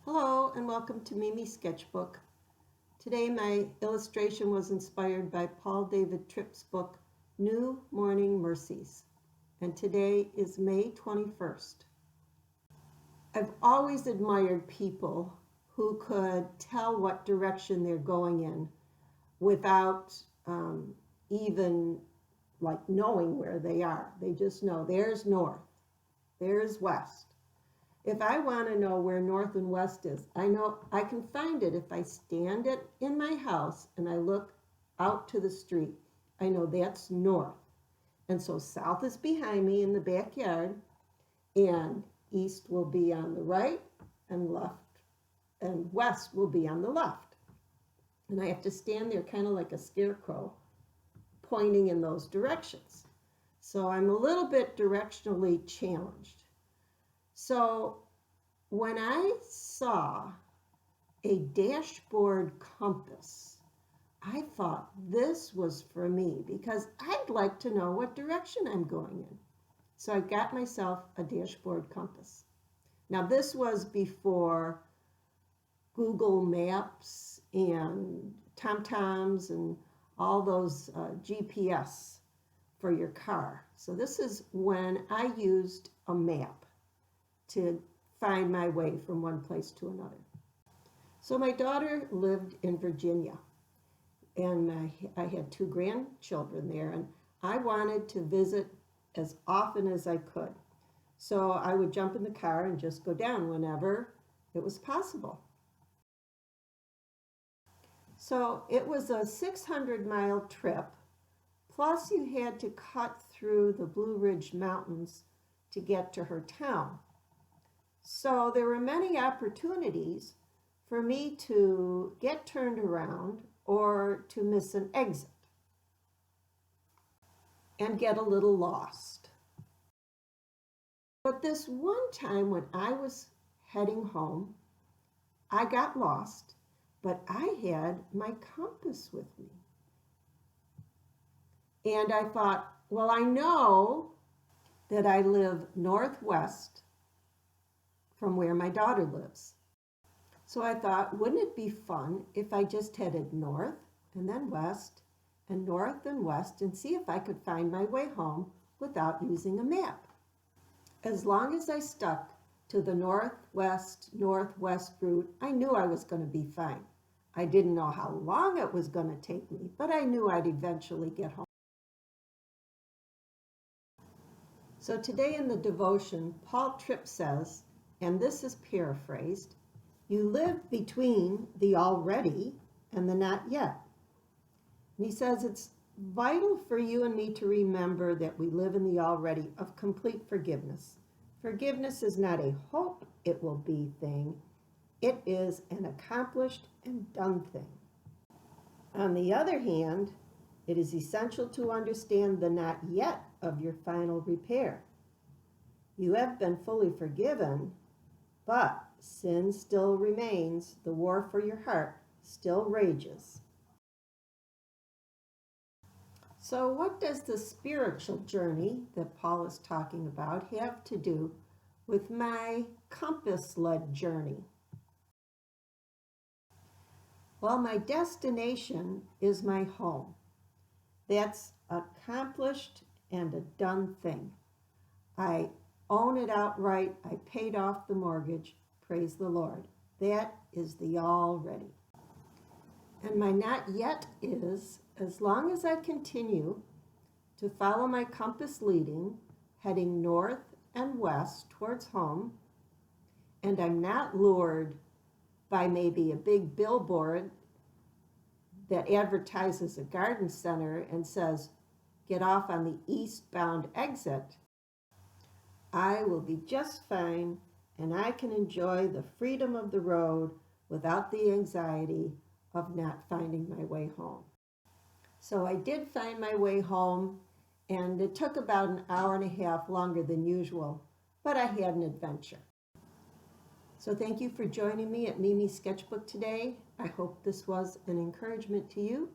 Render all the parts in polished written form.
Hello and welcome to Mimi's Sketchbook. Today my illustration was inspired by Paul David Tripp's book, New Morning Mercies, and today is May 21st. I've always admired people who could tell what direction they're going in without even knowing where they are. They just know there's north, there's west. If I want to know where north and west is, I know I can find it if I stand in my house and I look out to the street. I know that's north. And so south is behind me in the backyard, and east will be on the right, and left, and west will be on the left. And I have to stand there kind of like a scarecrow, pointing in those directions. So I'm a little bit directionally challenged. So when I saw a dashboard compass, I thought this was for me because I'd like to know what direction I'm going in. So I got myself a dashboard compass. Now this was before Google Maps and TomToms and all those GPS for your car. So this is when I used a map to find my way from one place to another. So my daughter lived in Virginia, and I had 2 grandchildren there, and I wanted to visit as often as I could. So I would jump in the car and just go down whenever it was possible. So it was a 600-mile trip, plus you had to cut through the Blue Ridge Mountains to get to her town. So there were many opportunities for me to get turned around or to miss an exit and get a little lost. But this one time when I was heading home, I got lost, but I had my compass with me. And I thought, well, I know that I live northwest from where my daughter lives. So I thought, wouldn't it be fun if I just headed north and then west and north and west and see if I could find my way home without using a map? As long as I stuck to the northwest route, I knew I was going to be fine. I didn't know how long it was going to take me, but I knew I'd eventually get home. So today in the devotion, Paul Tripp says, and this is paraphrased, you live between the already and the not yet. And he says it's vital for you and me to remember that we live in the already of complete forgiveness. Forgiveness is not a hope it will be thing. It is an accomplished and done thing. On the other hand, it is essential to understand the not yet of your final repair. You have been fully forgiven, but sin still remains, the war for your heart still rages. So what does the spiritual journey that Paul is talking about have to do with my compass-led journey? Well, my destination is my home. That's accomplished and a done thing. I own it outright. I paid off the mortgage. Praise the Lord. That is the already. And my not yet is, as long as I continue to follow my compass leading, heading north and west towards home, and I'm not lured by maybe a big billboard that advertises a garden center and says, get off on the eastbound exit, I will be just fine, and I can enjoy the freedom of the road without the anxiety of not finding my way home. So I did find my way home, and it took about an hour and a half longer than usual, but I had an adventure. So thank you for joining me at Mimi's Sketchbook today. I hope this was an encouragement to you,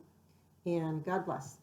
and God bless.